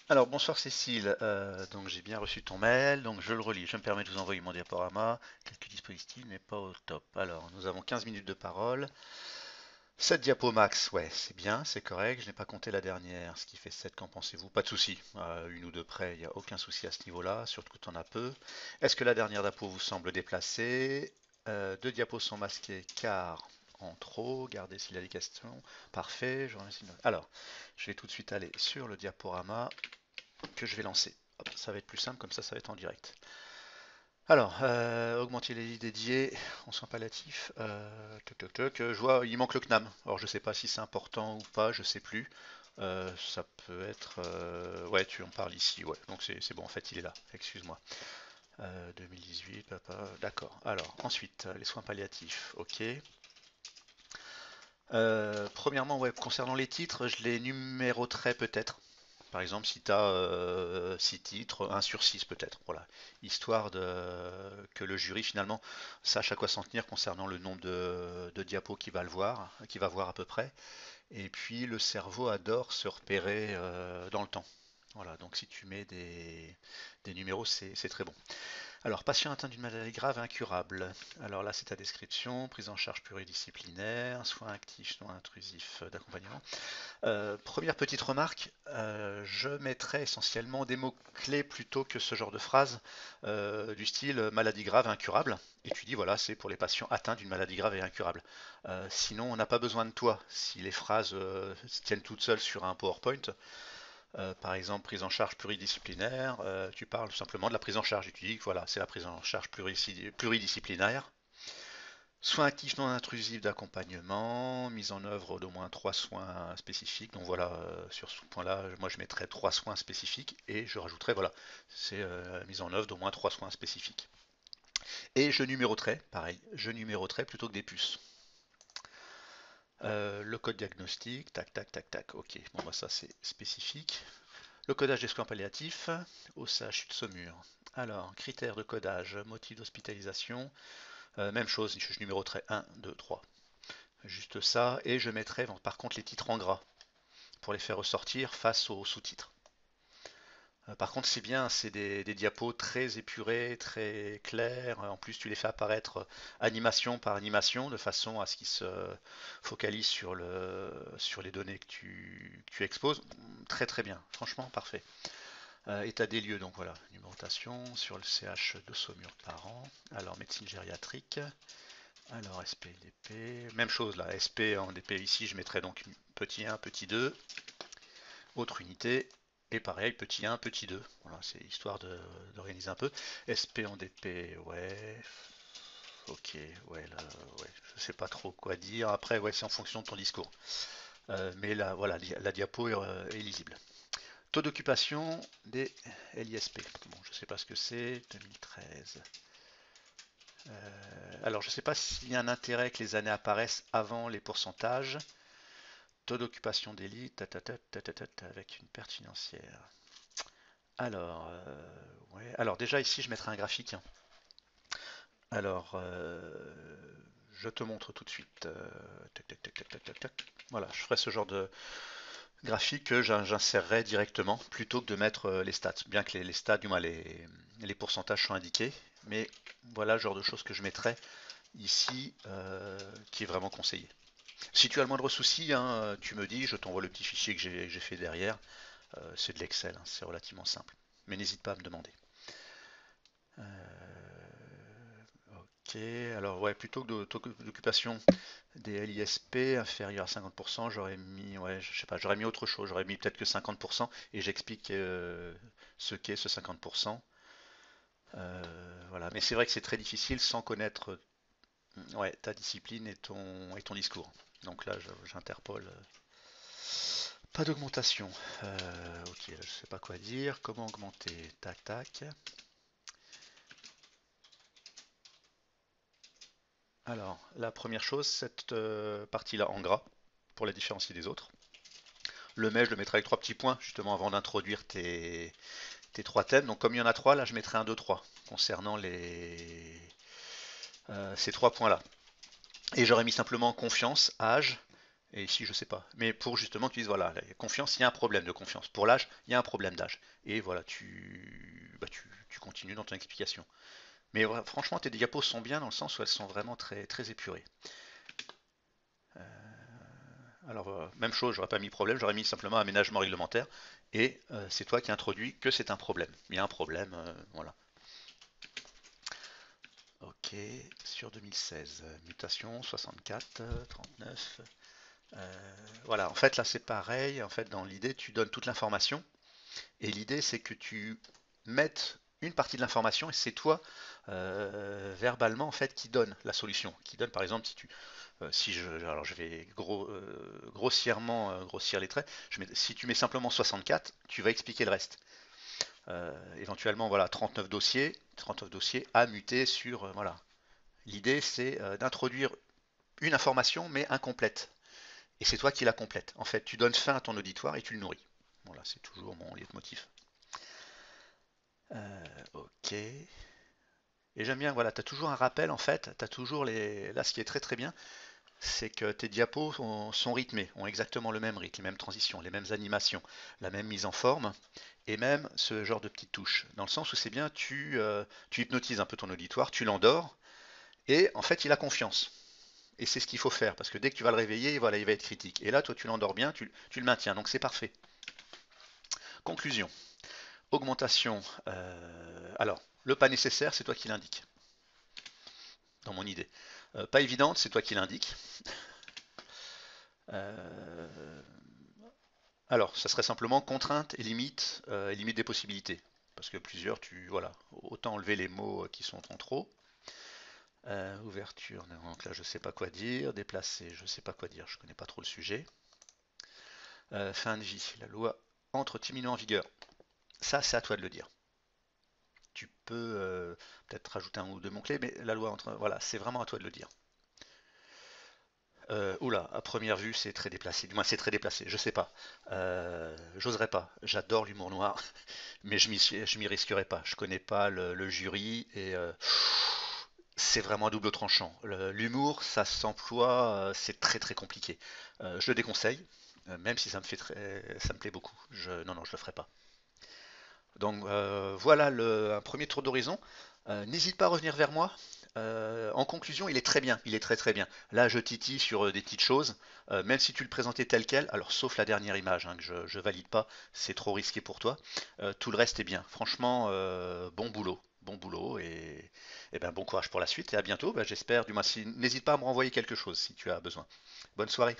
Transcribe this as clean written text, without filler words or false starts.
Alors bonsoir Cécile. Donc j'ai bien reçu ton mail, donc je le relis. Je me permets de vous envoyer mon diaporama. Quelques dispositifs, mais pas au top. Alors nous avons 15 minutes de parole. 7 diapos max, ouais, c'est bien, c'est correct. Je n'ai pas compté la dernière, ce qui fait 7. Qu'en pensez-vous? Pas de souci. Une ou deux près, il n'y a aucun souci à ce niveau-là, surtout que tu en as peu. Est-ce que la dernière diapo vous semble déplacée? Deux diapos sont masquées car en trop. Gardez s'il y a des questions. Parfait, je remercie. Alors, je vais tout de suite aller sur le diaporama que je vais lancer. Hop, ça va être plus simple, comme ça va être en direct. Alors, augmenter les lits dédiés en soins palliatifs. Je vois, il manque le CNAM. Alors, je sais pas si c'est important ou pas, je sais plus. Ça peut être. Ouais, tu en parles ici, ouais. Donc, c'est bon, en fait, il est là. Excuse-moi. 2018, papa. D'accord. Alors, ensuite, les soins palliatifs. Ok. Premièrement, ouais, concernant les titres, je les numéroterai peut-être. Par exemple, si tu as 6 titres, un sur 6 peut-être, voilà. Histoire que le jury finalement sache à quoi s'en tenir concernant le nombre de diapos qu'il va le voir, qu'il va voir à peu près. Et puis le cerveau adore se repérer dans le temps. Voilà, donc si tu mets des numéros, c'est très bon. Alors, patient atteint d'une maladie grave et incurable. Alors là, c'est ta description, prise en charge pluridisciplinaire, soins actifs non intrusifs d'accompagnement. Première petite remarque, je mettrais essentiellement des mots-clés plutôt que ce genre de phrase du style maladie grave et incurable. Et tu dis voilà, c'est pour les patients atteints d'une maladie grave et incurable. Sinon, on n'a pas besoin de toi. Si les phrases se tiennent toutes seules sur un PowerPoint, par exemple prise en charge pluridisciplinaire, tu parles simplement de la prise en charge et tu dis que voilà, c'est la prise en charge pluridisciplinaire. Soins actifs non intrusifs d'accompagnement, mise en œuvre d'au moins 3 soins spécifiques. Donc voilà, sur ce point-là, moi je mettrais 3 soins spécifiques et je rajouterais, voilà, c'est mise en œuvre d'au moins 3 soins spécifiques. Et je numéroterais, pareil, je numéroterais plutôt que des puces. Le code diagnostic, tac, tac, tac, tac, ok, bon bah ça c'est spécifique. Le codage des soins palliatifs, OSA, chute saumure. Alors, critères de codage, motif d'hospitalisation, même chose, je numéroterais 1, 2, 3. Juste ça, et je mettrai par contre les titres en gras pour les faire ressortir face aux sous-titres. Par contre, c'est bien, c'est des diapos très épurés, très clairs. En plus, tu les fais apparaître animation par animation de façon à ce qu'ils se focalisent sur les données que tu exposes. Très très bien, franchement parfait. État des lieux, donc voilà, numérotation sur le CH de Saumur par an. Alors, médecine gériatrique. Alors, SPDP, même chose là, SP en DP ici, je mettrai donc petit 1, petit 2, autre unité, et pareil, petit 1, petit 2. Voilà, c'est histoire d'organiser un peu. SP en DP, ouais, ok, ouais, là, ouais, je sais pas trop quoi dire. Après, ouais, c'est en fonction de ton discours. Mais là, voilà, la diapo est lisible. Taux d'occupation des LISP. Bon, je sais pas ce que c'est, 2013. Alors, je ne sais pas s'il y a un intérêt que les années apparaissent avant les pourcentages. Taux d'occupation des lits, avec une perte financière. Alors, ouais. Alors déjà ici, je mettrai un graphique. Alors, je te montre tout de suite. Tac, tac, tac, tac, tac, tac, tac. Voilà, je ferai ce genre de graphique que j'insérerai directement plutôt que de mettre les stats. Bien que les stats, du moins les pourcentages soient indiqués. Mais voilà le genre de choses que je mettrai ici qui est vraiment conseillé. Si tu as le moindre souci, hein, tu me dis, je t'envoie le petit fichier que j'ai fait derrière. C'est de l'Excel, hein, c'est relativement simple. Mais n'hésite pas à me demander. Ok, alors ouais, plutôt que d'occupation des LISP inférieur à 50%, j'aurais mis, ouais, je sais pas, j'aurais mis autre chose. J'aurais mis peut-être que 50% et j'explique ce qu'est ce 50%. Voilà, mais c'est vrai que c'est très difficile sans connaître ouais, ta discipline et ton discours. Donc là, j'interpole. Pas d'augmentation. Ok, je ne sais pas quoi dire. Comment augmenter? Tac, tac. Alors, la première chose, cette partie-là en gras, pour la différencier des autres. Le mai, je le mettrai avec 3 petits points, justement, avant d'introduire tes 3 thèmes. Donc, comme il y en a 3, là, je mettrai un 2 3 concernant ces 3 points-là. Et j'aurais mis simplement confiance, âge, Et ici, je sais pas. Mais pour justement que tu dises, voilà, la confiance, il y a un problème de confiance. Pour l'âge, il y a un problème d'âge. Et voilà, tu continues dans ton explication. Mais voilà, franchement, tes diapos sont bien dans le sens où elles sont vraiment très, très épurées. Alors, même chose, j'aurais pas mis problème, j'aurais mis simplement aménagement réglementaire. Et c'est toi qui introduis que c'est un problème. Il y a un problème, voilà. Ok, sur 2016, mutation 64, 39. Voilà, en fait là c'est pareil. En fait, dans l'idée, tu donnes toute l'information. Et l'idée, c'est que tu mettes une partie de l'information et c'est toi verbalement en fait qui donne la solution. Qui donne par exemple si je alors je vais grossièrement grossir les traits. Si tu mets simplement 64, tu vas expliquer le reste. Éventuellement voilà 39 dossiers à muter sur voilà. L'idée c'est d'introduire une information mais incomplète. Et c'est toi qui la complète. En fait, tu donnes fin à ton auditoire et tu le nourris. Voilà, c'est toujours mon leitmotiv. Ok. Et j'aime bien, voilà, tu as toujours un rappel en fait, tu as toujours les. Là, ce qui est très très bien, c'est que tes diapos sont rythmés, ont exactement le même rythme, les mêmes transitions, les mêmes animations, la même mise en forme, et même ce genre de petites touches. Dans le sens où c'est bien, tu hypnotises un peu ton auditoire, tu l'endors, et en fait, il a confiance. Et c'est ce qu'il faut faire, parce que dès que tu vas le réveiller, voilà, il va être critique. Et là, toi, tu l'endors bien, tu le maintiens, donc c'est parfait. Conclusion. Augmentation. Alors, le pas nécessaire, c'est toi qui l'indiques, dans mon idée. Pas évidente, c'est toi qui l'indiques. Euh, alors, ça serait simplement contrainte et limite des possibilités. Parce que plusieurs, voilà, autant enlever les mots qui sont en trop. Ouverture, donc là je sais pas quoi dire. Déplacer, je sais pas quoi dire, je connais pas trop le sujet. Fin de vie, la loi entre timidement en vigueur. Ça, c'est à toi de le dire. Tu peux peut-être rajouter un ou deux mots-clés, mais la loi entre. Voilà, c'est vraiment à toi de le dire. Oula, à première vue, c'est très déplacé. Du moins, c'est très déplacé. Je sais pas. J'oserais pas. J'adore l'humour noir, mais je m'y risquerais pas. Je connais pas le jury et c'est vraiment à double tranchant. L'humour, ça s'emploie, c'est très très compliqué. Je le déconseille, même si ça me plaît beaucoup. Non, non, je le ferai pas. Donc voilà un premier tour d'horizon. N'hésite pas à revenir vers moi. En conclusion, il est très bien, il est très très bien. Là, je titille sur des petites choses, même si tu le présentais tel quel, alors sauf la dernière image hein, que je valide pas, c'est trop risqué pour toi. Tout le reste est bien. Franchement, bon boulot et ben bon courage pour la suite et à bientôt. Ben, j'espère, du moins, n'hésite pas à me renvoyer quelque chose si tu as besoin. Bonne soirée.